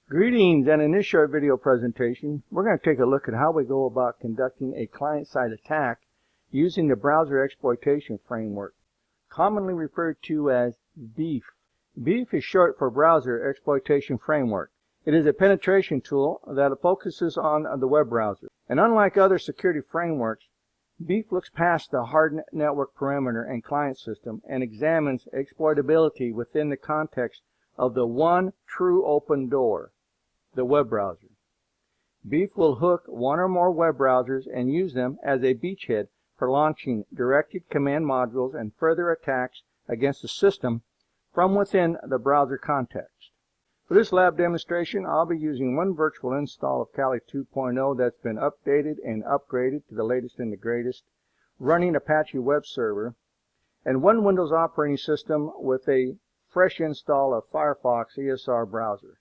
Greetings, and in this short video presentation, we're going to take a look at how we go about conducting a client-side attack using the browser exploitation framework, commonly referred to as BeEF. BeEF is short for Browser Exploitation Framework. It is a penetration tool that focuses on the web browser. And unlike other security frameworks, BeEF looks past the hardened network perimeter and client system and examines exploitability within the context of the one true open door, the web browser. BeEF will hook one or more web browsers and use them as a beachhead for launching directed command modules and further attacks against the system from within the browser context. For this lab demonstration, I'll be using one virtual install of Kali 2.0 that's been updated and upgraded to the latest and the greatest, running Apache web server, and one Windows operating system with a fresh install of Firefox ESR browser.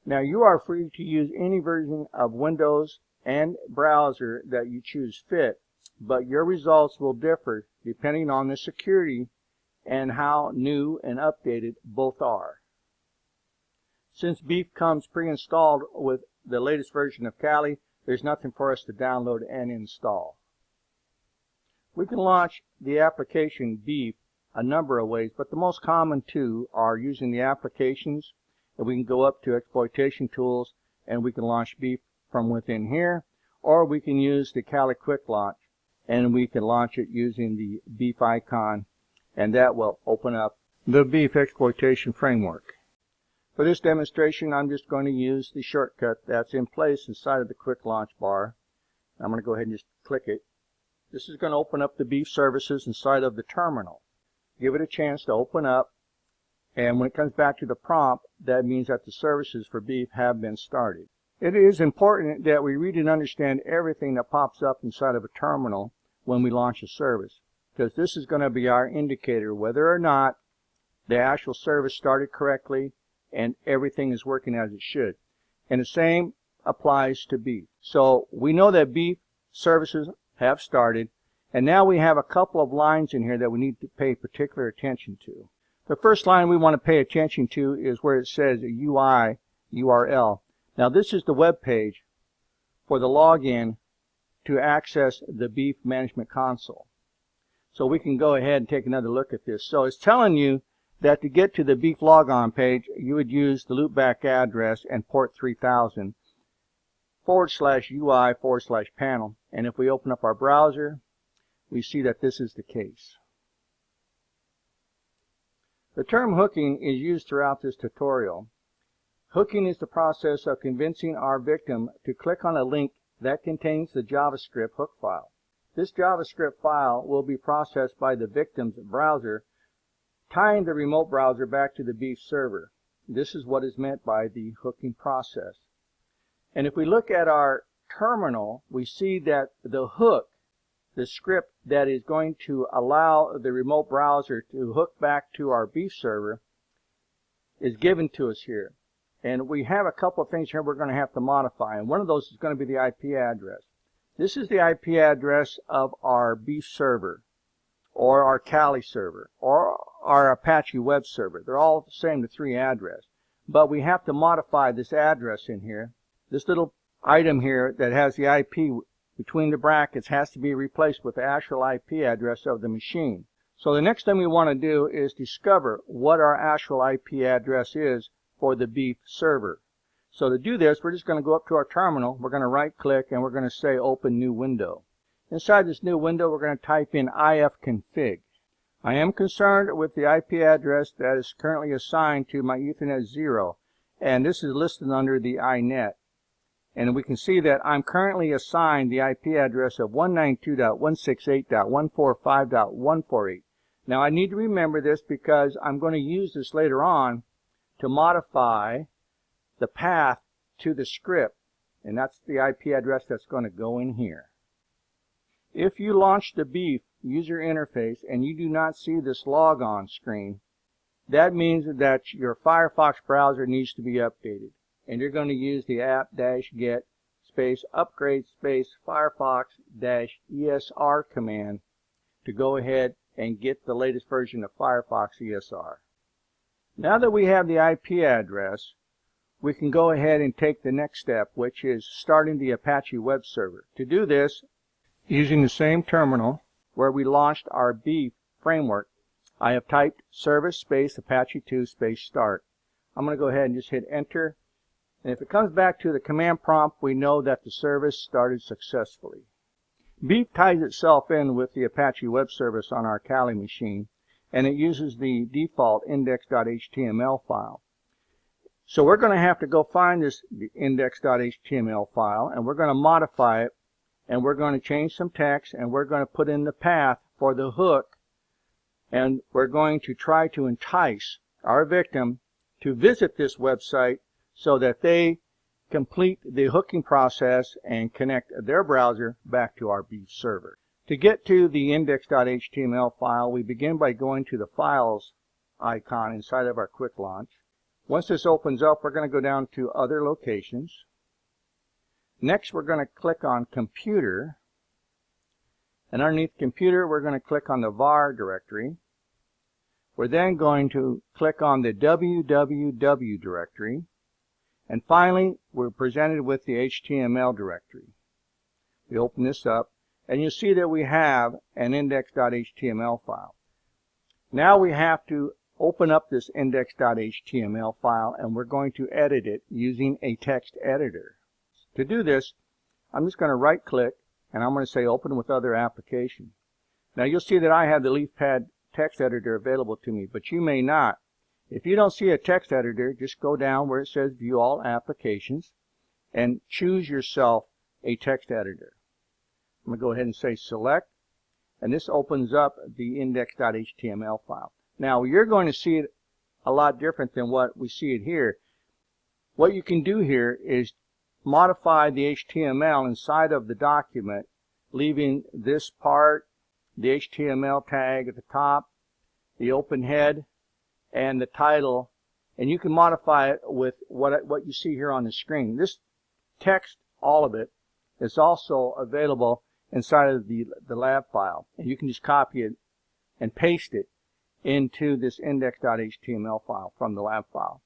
Now, you are free to use any version of Windows and browser that you choose fit, but your results will differ depending on the security and how new and updated both are. Since BeEF comes pre-installed with the latest version of Kali, there's nothing for us to download and install. We can launch the application BeEF a number of ways, but the most common two are using the applications, and we can go up to exploitation tools and we can launch BeEF from within here, or we can use the Kali quick launch and we can launch it using the BeEF icon, and that will open up the BeEF exploitation framework. For this demonstration, I'm just going to use the shortcut that's in place inside of the quick launch bar. I'm going to go ahead and just click it. This is going to open up the BeEF services inside of the terminal. Give it a chance to open up, and when it comes back to the prompt, that means that the services for BeEF have been started. It is important that we read and understand everything that pops up inside of a terminal when we launch a service, because this is going to be our indicator whether or not the actual service started correctly and everything is working as it should. And the same applies to BeEF. So we know that BeEF services have started, and now we have a couple of lines in here that we need to pay particular attention to. The first line we want to pay attention to is where it says UI URL. Now, this is the web page for the login to access the BeEF management console. So we can go ahead and take another look at this. So it's telling you that to get to the BeEF logon page, you would use the loopback address and port 3000 /UI/panel. And if we open up our browser, we see that this is the case. The term hooking is used throughout this tutorial. Hooking is the process of convincing our victim to click on a link that contains the JavaScript hook file. This JavaScript file will be processed by the victim's browser, tying the remote browser back to the BeEF server. This is what is meant by the hooking process. And if we look at our terminal, we see that the hook, the script that is going to allow the remote browser to hook back to our BeEF server, is given to us here. And we have a couple of things here we're going to have to modify, and one of those is going to be the IP address. This is the IP address of our BeEF server, or our Kali server, or our Apache web server. They're all the same, the three address. But we have to modify this address in here. This little item here that has the IP between the brackets has to be replaced with the actual IP address of the machine. So the next thing we want to do is discover what our actual IP address is for the BeEF server. So to do this, we're just going to go up to our terminal. We're going to right click and we're going to say open new window. Inside this new window, we're going to type in ifconfig. I am concerned with the IP address that is currently assigned to my Ethernet 0, and this is listed under the iNet. And we can see that I'm currently assigned the IP address of 192.168.145.148. Now, I need to remember this because I'm going to use this later on to modify the path to the script, and that's the IP address that's going to go in here. If you launch the BeEF user interface and you do not see this logon screen, that means that your Firefox browser needs to be updated. And you're going to use the app-get upgrade Firefox-ESR command to go ahead and get the latest version of Firefox ESR. Now that we have the IP address, we can go ahead and take the next step, which is starting the Apache web server. To do this, using the same terminal where we launched our BeEF framework, I have typed service space Apache 2 space start. I'm going to go ahead and just hit enter. And if it comes back to the command prompt, we know that the service started successfully. BeEF ties itself in with the Apache web service on our Kali machine, and it uses the default index.html file. So we're going to have to go find this index.html file, and we're going to modify it, and we're going to change some text, and we're going to put in the path for the hook, and we're going to try to entice our victim to visit this website so that they complete the hooking process and connect their browser back to our BeEF server. To get to the index.html file, we begin by going to the Files icon inside of our Quick Launch. Once this opens up, we're going to go down to Other Locations. Next, we're going to click on Computer. And underneath Computer, we're going to click on the var directory. We're then going to click on the www directory. And finally, we're presented with the HTML directory. We open this up, and you'll see that we have an index.html file. Now we have to open up this index.html file, and we're going to edit it using a text editor. To do this, I'm just going to right click, and I'm going to say Open with Other Application. Now you'll see that I have the LeafPad text editor available to me, but you may not. If you don't see a text editor, just go down where it says View All Applications and choose yourself a text editor. I'm going to go ahead and say Select, and this opens up the index.html file. Now you're going to see it a lot different than what we see it here. What you can do here is modify the HTML inside of the document, leaving this part, the HTML tag at the top, the open head, and the title, and you can modify it with what you see here on the screen. This text, all of it, is also available inside of the lab file, and you can just copy it and paste it into this index.html file from the lab file.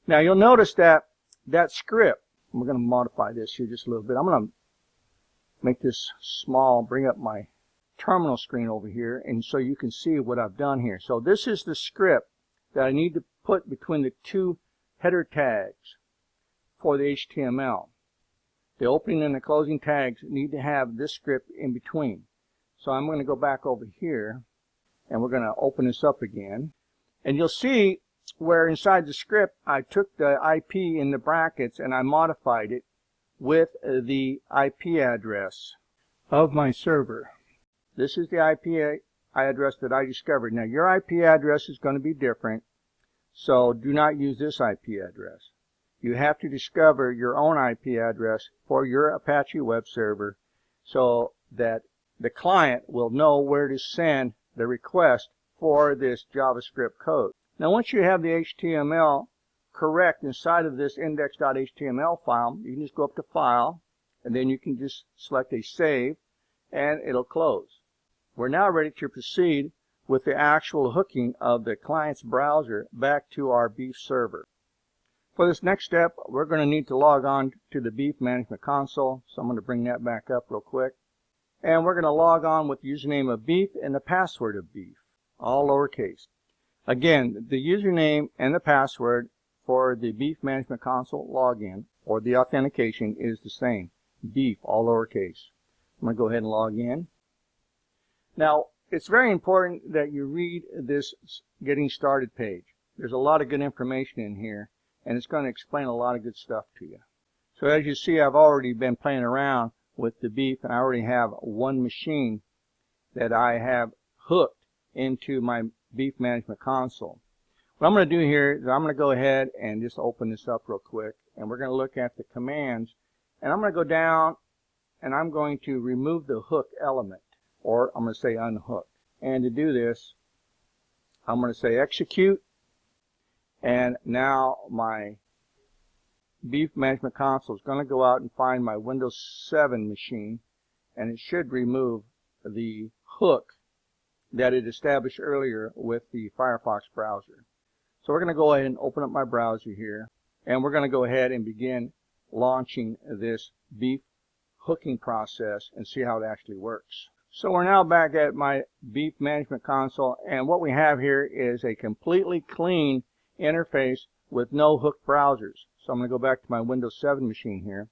Now you'll notice that that script, we're going to modify this here just a little bit. I'm going to make this small, bring up my terminal screen over here, and so you can see what I've done here. So this is the script that I need to put between the two header tags for the HTML. The opening and the closing tags need to have this script in between. So I'm going to go back over here, and we're going to open this up again. And you'll see where inside the script I took the IP in the brackets and I modified it with the IP address of my server. This is the IP address that I discovered. Now your IP address is going to be different, so do not use this IP address. You have to discover your own IP address for your Apache web server so that the client will know where to send the request for this JavaScript code. Now once you have the HTML correct inside of this index.html file, you can just go up to File, and then you can just select a Save, and it'll close. We're now ready to proceed with the actual hooking of the client's browser back to our BeEF server. For this next step, we're going to need to log on to the BeEF Management Console, so I'm going to bring that back up real quick. And we're going to log on with the username of BeEF and the password of BeEF, all lowercase. Again, the username and the password for the BeEF Management Console login, or the authentication, is the same, BeEF, all lowercase. I'm going to go ahead and log in. Now, it's very important that you read this Getting Started page. There's a lot of good information in here, and it's going to explain a lot of good stuff to you. So as you see, I've already been playing around with the BeEF, and I already have one machine that I have hooked into my BeEF Management Console. What I'm going to do here is I'm going to go ahead and just open this up real quick, and we're going to look at the commands, and I'm going to go down and I'm going to remove the hook element, or I'm going to say unhook. And to do this, I'm going to say execute, and now my BeEF Management Console is going to go out and find my Windows 7 machine, and it should remove the hook that it established earlier with the Firefox browser. So we're going to go ahead and open up my browser here, And we're going to go ahead and begin launching this BeEF hooking process and see how it actually works. So we're now back at my BeEF management console, and what we have here is a completely clean interface with no hooked browsers. So I'm going to go back to my Windows 7 machine here,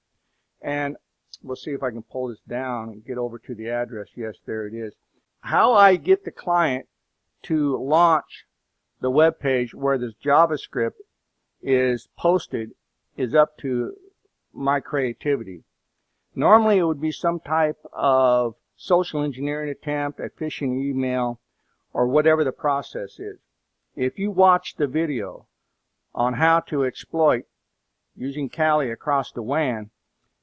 and we'll see if I can pull this down and get over to the address. Yes, there it is. How I get the client to launch the web page where this JavaScript is posted is up to my creativity. Normally it would be some type of social engineering attempt, a phishing email, or whatever the process is. If you watch the video on how to exploit using Kali across the WAN,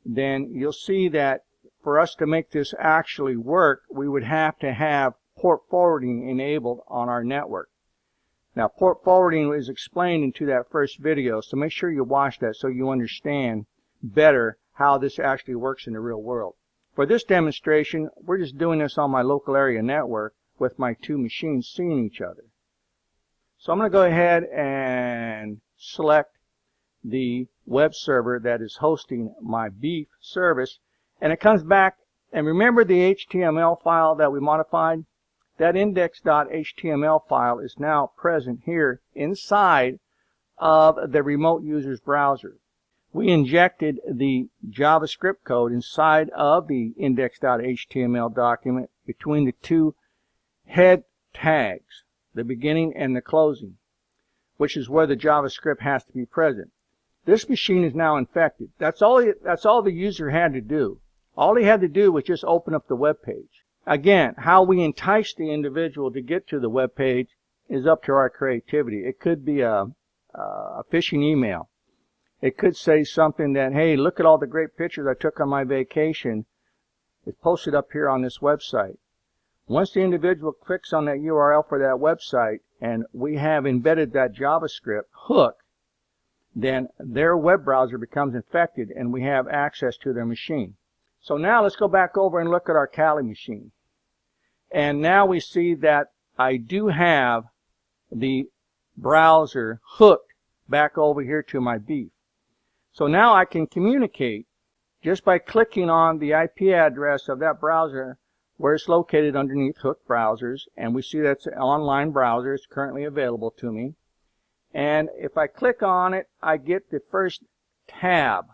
then you'll see that for us to make this actually work, we would have to have port forwarding enabled on our network. Now, port forwarding is explained into that first video, so make sure you watch that so you understand better how this actually works in the real world. For this demonstration, we're just doing this on my local area network with my two machines seeing each other. So I'm going to go ahead and select the web server that is hosting my BeEF service, and it comes back, and remember the HTML file that we modified? That index.html file is now present here inside of the remote user's browser. We injected the JavaScript code inside of the index.html document between the two head tags, the beginning and the closing, which is where the JavaScript has to be present. This machine is now infected. That's all the user had to do. All he had to do was just open up the web page. Again, how we entice the individual to get to the web page is up to our creativity. It could be a phishing email. It could say something that, hey, look at all the great pictures I took on my vacation. It's posted up here on this website. Once the individual clicks on that URL for that website and we have embedded that JavaScript hook, then their web browser becomes infected and we have access to their machine. So now let's go back over and look at our Kali machine. And now we see that I do have the browser hooked back over here to my BeEF. So now I can communicate just by clicking on the IP address of that browser where it's located underneath hooked browsers, and we see that's an online browser. It's currently available to me. And if I click on it, I get the first tab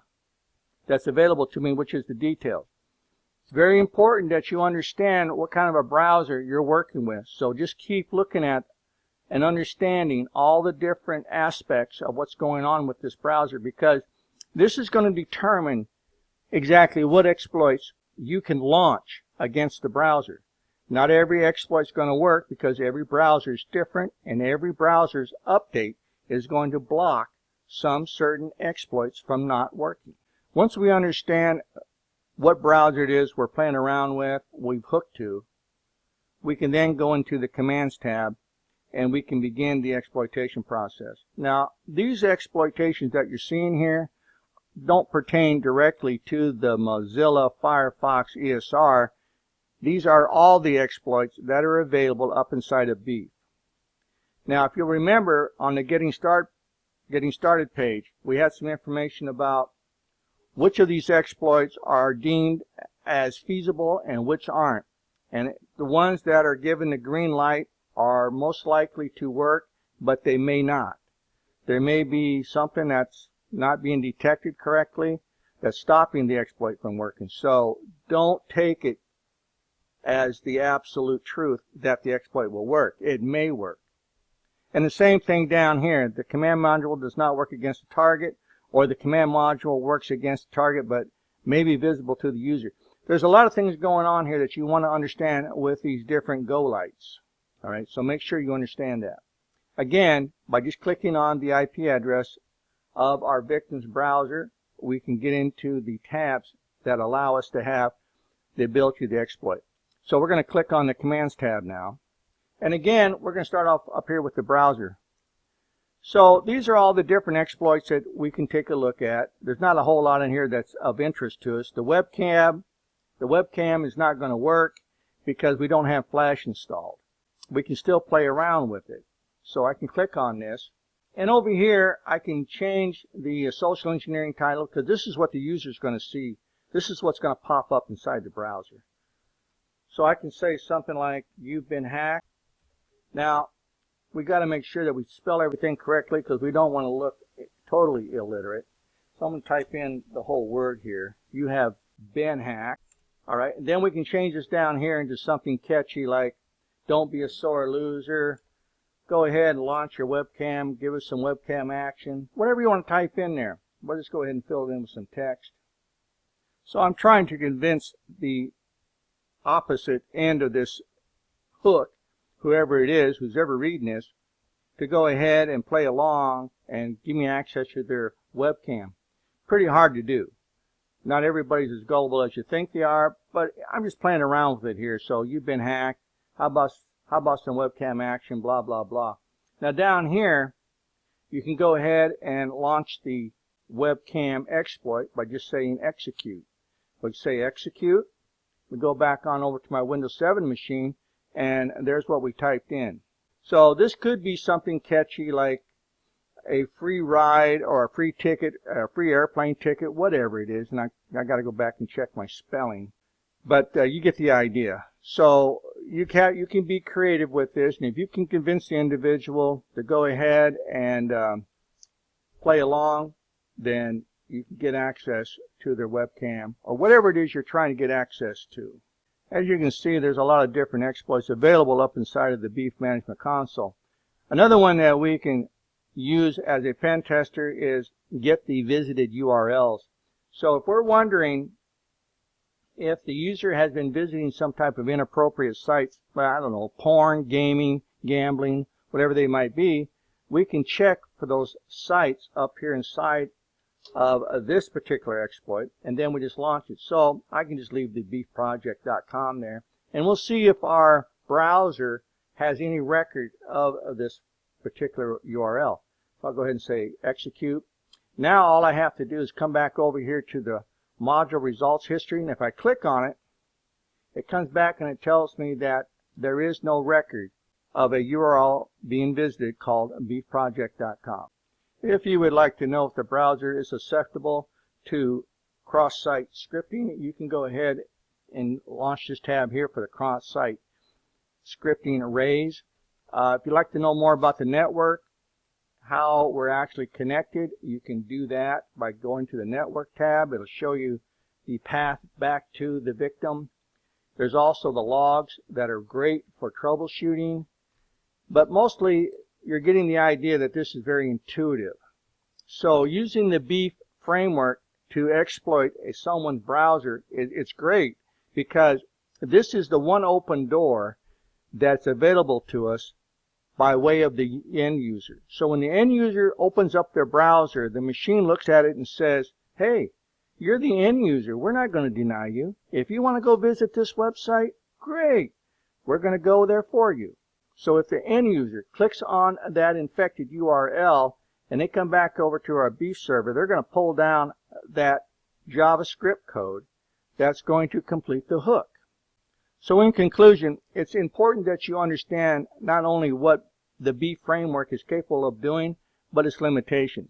that's available to me, which is the details. It's very important that you understand what kind of a browser you're working with. So just keep looking at and understanding all the different aspects of what's going on with this browser, because this is going to determine exactly what exploits you can launch against the browser. Not every exploit is going to work because every browser is different, and every browser's update is going to block some certain exploits from not working. Once we understand what browser it is we're playing around with, we've hooked to, we can then go into the Commands tab and we can begin the exploitation process. Now, these exploitations that you're seeing here don't pertain directly to the Mozilla Firefox ESR. These are all the exploits that are available up inside of BeEF. Now, if you'll remember on the Getting Started page, we had some information about which of these exploits are deemed as feasible and which aren't. And the ones that are given the green light are most likely to work, but they may not. There may be something that's not being detected correctly that's stopping the exploit from working. So don't take it as the absolute truth that the exploit will work. It may work. And the same thing down here. The command module does not work against the target, or the command module works against the target but may be visible to the user. There's a lot of things going on here that you want to understand with these different go lights. All right, so make sure you understand that. Again, by just clicking on the IP address of our victim's browser, we can get into the tabs that allow us to have the ability to exploit. So we're going to click on the Commands tab now. And again, we're going to start off up here with the browser. So these are all the different exploits that we can take a look at. There's not a whole lot in here that's of interest to us. The webcam is not going to work because we don't have Flash installed. We can still play around with it. So I can click on this, And over here, I can change the social engineering title because this is what the user is going to see. This is what's going to pop up inside the browser. So I can say something like, "You've been hacked." Now, we got to make sure that we spell everything correctly because we don't want to look totally illiterate. So I'm going to type in the whole word here. "You have been hacked." All right. And then we can change this down here into something catchy like, "Don't be a sore loser. Go ahead and launch your webcam. Give us some webcam action." Whatever you want to type in there. We'll just go ahead and fill it in with some text. So I'm trying to convince the opposite end of this hook, whoever it is who's ever reading this, to go ahead and play along and give me access to their webcam. Pretty hard to do. Not everybody's as gullible as you think they are, but I'm just playing around with it here. So you've been hacked. How about some webcam action, blah, blah, blah. Now down here, you can go ahead and launch the webcam exploit by just saying execute. We say execute. We go back on over to my Windows 7 machine, and there's what we typed in. So this could be something catchy like a free ride or a free ticket, a free airplane ticket, whatever it is. And I got to go back and check my spelling. But you get the idea. So you can be creative with this, and if you can convince the individual to go ahead and play along, then you can get access to their webcam or whatever it is you're trying to get access to. As you can see, there's a lot of different exploits available up inside of the BeEF Management Console. Another one that we can use as a pen tester is get the visited URLs. So if we're wondering if the user has been visiting some type of inappropriate sites, well, I don't know, porn, gaming, gambling, whatever they might be, we can check for those sites up here inside of this particular exploit, and then we just launch it. So I can just leave the beefproject.com there, and we'll see if our browser has any record of this particular URL. So I'll go ahead and say execute. Now all I have to do is come back over here to the module results history, and if I click on it, it comes back and it tells me that there is no record of a URL being visited called beefproject.com. If you would like to know if the browser is susceptible to cross-site scripting, you can go ahead and launch this tab here for the cross-site scripting arrays. If you'd like to know more about the network, how we're actually connected, you can do that by going to the network tab. It'll show you the path back to the victim. There's also the logs that are great for troubleshooting, but mostly you're getting the idea that this is very intuitive. So using the BeEF framework to exploit someone's browser, it's great because this is the one open door that's available to us by way of the end user. So when the end user opens up their browser, the machine looks at it and says, "Hey, you're the end user. We're not going to deny you. If you want to go visit this website, great. We're going to go there for you." So if the end user clicks on that infected URL and they come back over to our BeEF server, they're going to pull down that JavaScript code that's going to complete the hook. So in conclusion, it's important that you understand not only what the BeEF framework is capable of doing, but its limitations.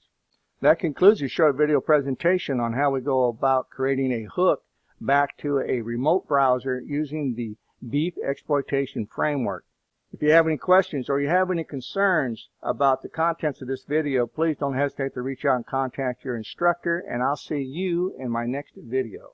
That concludes a short video presentation on how we go about creating a hook back to a remote browser using the BeEF exploitation framework. If you have any questions or you have any concerns about the contents of this video, please don't hesitate to reach out and contact your instructor, and I'll see you in my next video.